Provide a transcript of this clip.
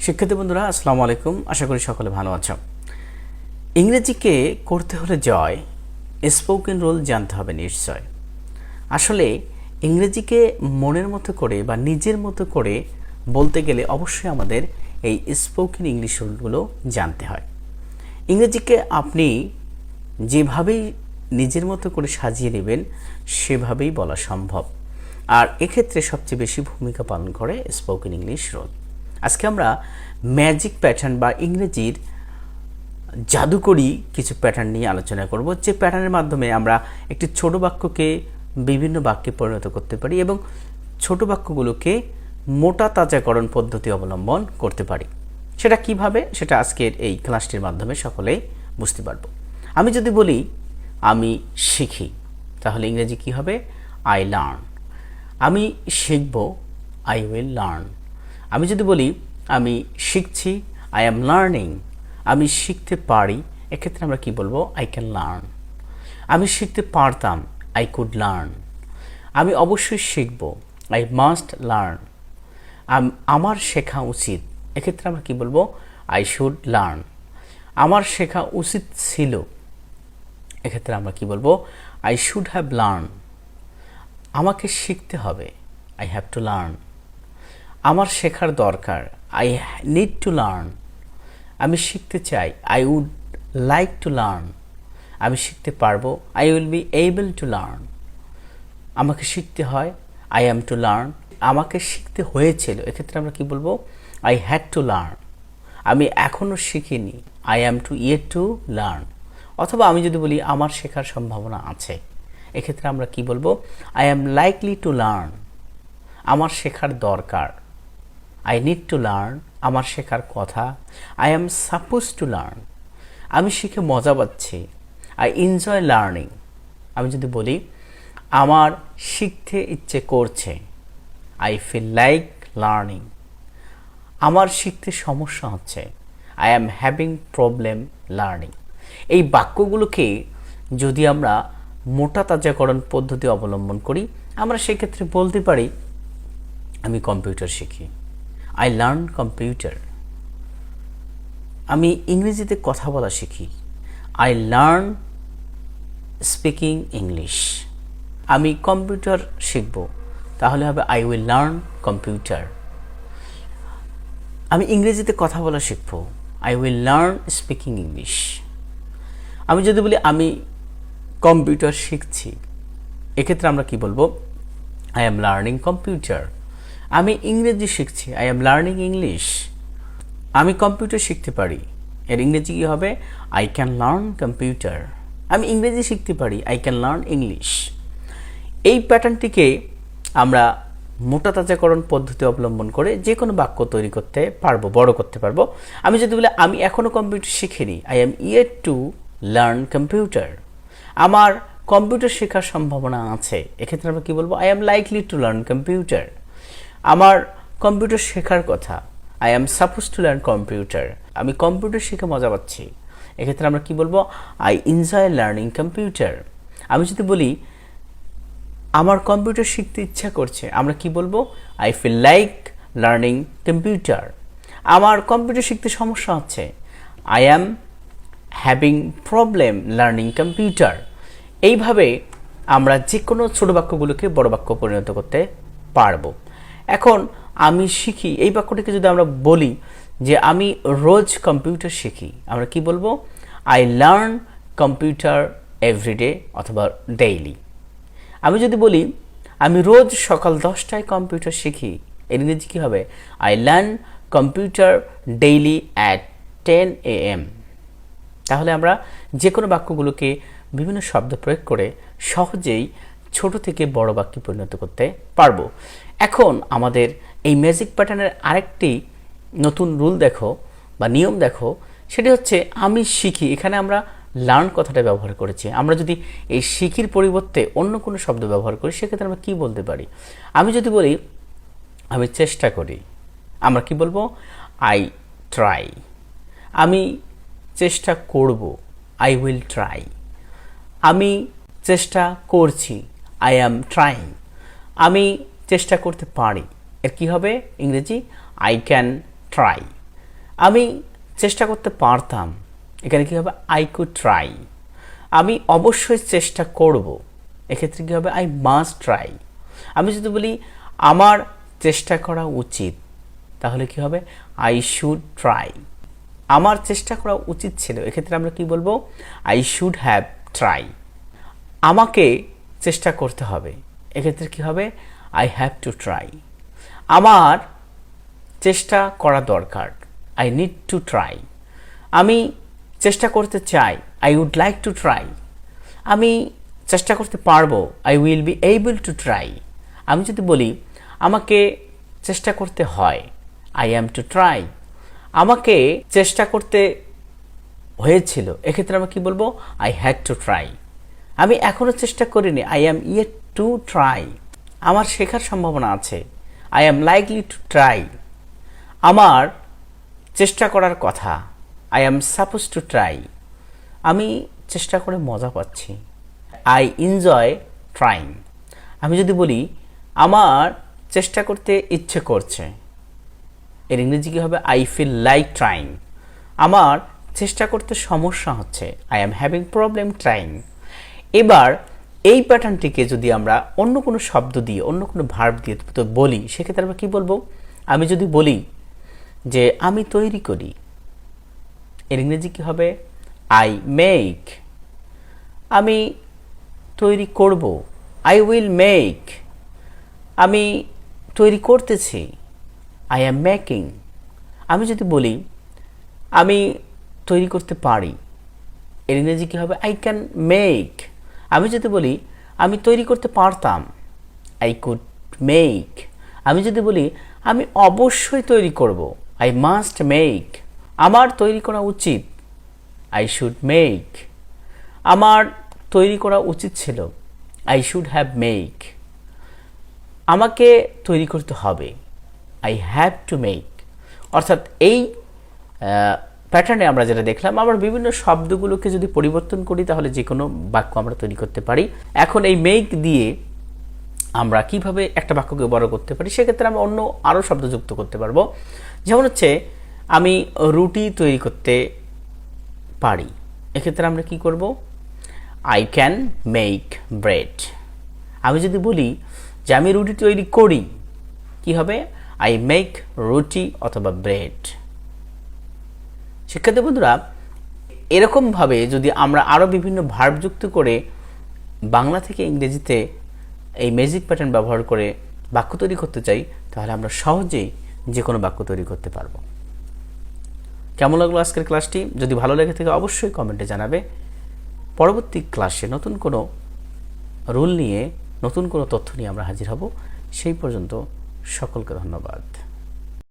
শিক্ষার্থী বন্ধুরা আসসালামু আলাইকুম, আশা করি সকলে ভালো আছো। ইংরেজিকে করতে হলে জয়, স্পোকেন রোল জানতে হবে নিশ্চয়। আসলে ইংরেজিকে মনের মতো করে বা নিজের মতো করে বলতে গেলে অবশ্যই আমাদের এই স্পোকেন ইংলিশ রুলগুলো জানতে হয়। ইংরেজিকে আপনি যেভাবেই নিজের মতো করে সাজিয়ে নেবেন সেভাবেই বলা সম্ভব, আর এক্ষেত্রে সবচেয়ে বেশি ভূমিকা পালন করে স্পোকেন ইংলিশ রোল। আজকে আমরা ম্যাজিক প্যাটার্ন বা ইংরেজির জাদুকরী কিছু প্যাটার্ন নিয়ে আলোচনা করব, যে প্যাটার্নের মাধ্যমে আমরা একটি ছোট বাক্যকে বিভিন্ন বাক্যে পরিণত করতে পারি এবং ছোট বাক্যগুলোকে মোটা তাজাকরণ পদ্ধতি অবলম্বন করতে পারি। সেটা কিভাবে, সেটা আজকের এই ক্লাসটির মাধ্যমে সকলেই বুঝতে পারব। আমি যদি বলি আমি শিখি, তাহলে ইংরেজি কি হবে? I learn. আমি শিখব, আই উইল লার্ন। আমি যদি বলি আমি শিখছি, আই অ্যাম লার্নিং। আমি শিখতে পারি, এক্ষেত্রে আমরা কি বলবো? I can learn. আমি শিখতে পারতাম, আই কুড লার্ন। আমি অবশ্যই শিখব, আই মাস্ট লার্ন। আমার শেখা উচিত, এক্ষেত্রে আমরা কি বলবো? I should learn. আমার শেখা উচিত ছিল, এক্ষেত্রে আমরা কি বলবো? I should have learn. আমাকে শিখতে হবে, আই হ্যাভ টু লার্ন। আমার শেখার দরকার, আই নিড টু লার্ন। আমি শিখতে চাই, I would like to learn. আমি শিখতে পারবো, I will be able to learn. আমাকে শিখতে হয়, আই অ্যাম টু লার্ন। আমাকে শিখতে হয়েছিল, এক্ষেত্রে আমরা কি বলবো? I had to learn. আমি এখনও শিখিনি, I am two yet to learn. অথবা আমি যদি বলি আমার শেখার সম্ভাবনা আছে, এক্ষেত্রে আমরা কি বলবো? I am likely to learn. আমার শেখার দরকার, আই নিড টু লার্ন। আমার শেখার কথা, I am suppose two learn. আমি শিখে মজা পাচ্ছি, আই এনজয় লার্নিং। আমি যদি বলি আমার শিখতে ইচ্ছে করছে, আই ফিল লাইক লার্নিং। আমার শিখতে সমস্যা হচ্ছে, I am having problem learning. এই বাক্যগুলোকে যদি আমরা মোটা তাজাকরণ পদ্ধতি অবলম্বন করি, আমরা সেক্ষেত্রে বলতে পারি আমি কম্পিউটার শিখি, আই লার্ন কম্পিউটার। আমি ইংরেজিতে কথা বলা শিখি, আই লার্ন স্পিকিং ইংলিশ। আমি কম্পিউটার শিখব, তাহলে হবে আই উইল লার্ন কম্পিউটার। আমি ইংরেজিতে কথা বলা শিখব, I will learn speaking English. আমি যদি বলি আমি কম্পিউটার শিখছি, এক্ষেত্রে আমরা কি বলবো? I am learning computer. আমি ইংরেজি শিখছি, আই অ্যাম লার্নিং ইংলিশ। আমি কম্পিউটার শিখতে পারি, এর ইংরেজি কী হবে? I can learn computer. আমি ইংরেজি শিখতে পারি, আই ক্যান লার্ন ইংলিশ। এই প্যাটার্নটিকে আমরা মোটা তাজাকরণ পদ্ধতি অবলম্বন করে যে কোনো বাক্য তৈরি করতে পারবো, বড় করতে পারবো। আমি যদি বলি আমি এখনও কম্পিউটার শিখিনি, I am yet to learn computer. আমার কম্পিউটার শেখার সম্ভাবনা আছে, এক্ষেত্রে আমরা কী বলবো? I am likely to learn computer. আমার কম্পিউটার শেখার কথা, I am suppose to learn computer. আমি কম্পিউটার শিখে মজা পাচ্ছি, এক্ষেত্রে আমরা কি বলবো? I enjoy learning computer. আমি যদি বলি আমার কম্পিউটার শিখতে ইচ্ছা করছে, আমরা কি বলবো? I feel like learning computer. আমার কম্পিউটার শিখতে সমস্যা হচ্ছে, I am having problem learning computer. এইভাবে আমরা যে কোনো ছোটো বাক্যগুলোকে বড় বাক্য পরিণত করতে পারবো। এখন আমি শিখি, এই বাক্যটিকে যদি আমরা বলি যে আমি রোজ কম্পিউটার শিখি, আমরা কি বলবো? আই লার্ন কম্পিউটার এভরিডে অথবা ডেইলি। আমি যদি বলি আমি রোজ সকাল 10টায় কম্পিউটার শিখি, এর ইংরেজি কী হবে? I learn computer daily at 10 AM। তাহলে আমরা যে কোনো বাক্যগুলোকে বিভিন্ন শব্দ প্রয়োগ করে সহজেই ছোট থেকে বড় বাক্যে পরিণত করতে পারবো। এখন আমাদের এই ম্যাজিক প্যাটার্নের আরেকটি নতুন রুল দেখো বা নিয়ম দেখো, সেটি হচ্ছে আমি শিখি। এখানে আমরা লার্ন কথাটা ব্যবহার করেছি। আমরা যদি এই শিখির পরিবর্তে অন্য কোনো শব্দ ব্যবহার করি, সেক্ষেত্রে আমরা কী বলতে পারি? আমি যদি বলি আমি চেষ্টা করি, আমরা কি বলবো? I try. আমি চেষ্টা করব, আই উইল ট্রাই। আমি চেষ্টা করছি, আই অ্যাম ট্রাইং। আমি চেষ্টা করতে পারি, এর কী হবে ইংরেজি? I can try. আমি চেষ্টা করতে পারতাম, এখানে কী হবে? I could try. আমি অবশ্যই চেষ্টা করব, এক্ষেত্রে কী হবে? I must try. আমি যদি বলি আমার চেষ্টা করা উচিত, তাহলে কি হবে? I should try. আমার চেষ্টা করা উচিত ছিল, এক্ষেত্রে আমরা কি বলবো? I should have try. আমাকে চেষ্টা করতে হবে, এক্ষেত্রে কি হবে? I have to try. আমার চেষ্টা করা দরকার, আই নিড টু ট্রাই। আমি চেষ্টা করতে চাই, I would like to try. আমি চেষ্টা করতে পারবো, I will be able to try. আমি যদি বলি আমাকে চেষ্টা করতে হয়, আই অ্যাম টু ট্রাই। আমাকে চেষ্টা করতে হয়েছিল, এক্ষেত্রে আমরা কি বলবো? I had to try. আমি এখনও চেষ্টা করিনি, I am yet to try. আমার শেখার সম্ভাবনা আছে, I am likely to try. আমার চেষ্টা করার কথা, I am suppose two try. আমি চেষ্টা করে মজা পাচ্ছি, আই এনজয় ট্রাইং। আমি যদি বলি আমার চেষ্টা করতে ইচ্ছে করছে, এর ইংরেজি কী হবে? I feel like trying. আমার চেষ্টা করতে সমস্যা হচ্ছে, I am having problem trying. এবার এই প্যাটার্নটিকে যদি আমরা অন্য কোনো শব্দ দিয়ে, অন্য কোনো ভার্ব দিয়ে তো বলি, সেক্ষেত্রে আমরা কী বলবো? আমি যদি বলি যে আমি তৈরি করি, এর ইংরেজি কী হবে? I make. আমি তৈরি করব, আই উইল মেক। আমি তৈরি করতেছি, আই অ্যাম মেকিং। আমি যদি বলি আমি তৈরি করতে পারি, এর ইংরেজি কী হবে? I can make. আমি যদি বলি আমি তৈরি করতে পারতাম, আই কুড মেক। আমি যদি বলি আমি অবশ্যই তৈরি করব, আই মাস্ট মেক। আমার তৈরি করা উচিত, আই শুড মেক। আমার তৈরি করা উচিত ছিল, আই শুড হ্যাভ মেক। আমাকে তৈরি করতে হবে, আই হ্যাভ টু মেক। অর্থাৎ এই প্যাটার্নে আমরা যেটা দেখলাম, আমরা বিভিন্ন শব্দগুলোকে যদি পরিবর্তন করি তাহলে যে কোনো বাক্য আমরা তৈরি করতে পারি। এখন এই মেক দিয়ে আমরা কিভাবে একটা বাক্যকে বড় করতে পারি, সেক্ষেত্রে আমরা অন্য আরও শব্দ যুক্ত করতে পারবো। যেমন হচ্ছে আমি রুটি তৈরি করতে পারি, এক্ষেত্রে আমরা কি করব? I can make bread. আমি যদি বলি যে আমি রুটি তৈরি করি, কি হবে? আই মেক রুটি অথবা ব্রেড। শিক্ষার্থী বন্ধুরা, এরকমভাবে যদি আমরা আরও বিভিন্ন ভার্ব যুক্ত করে বাংলা থেকে ইংরেজিতে এই ম্যাজিক প্যাটার্ন ব্যবহার করে বাক্য তৈরি করতে চাই, তাহলে আমরা সহজেই যে কোনো বাক্য তৈরি করতে পারবো। কেমন লাগলো আজকের ক্লাসটি? যদি ভালো লেগে থাকে অবশ্যই কমেন্টে জানাবে। পরবর্তী ক্লাসে নতুন কোনো রুল নিয়ে, নতুন কোনো তথ্য নিয়ে আমরা হাজির হব। সেই পর্যন্ত সকলকে ধন্যবাদ।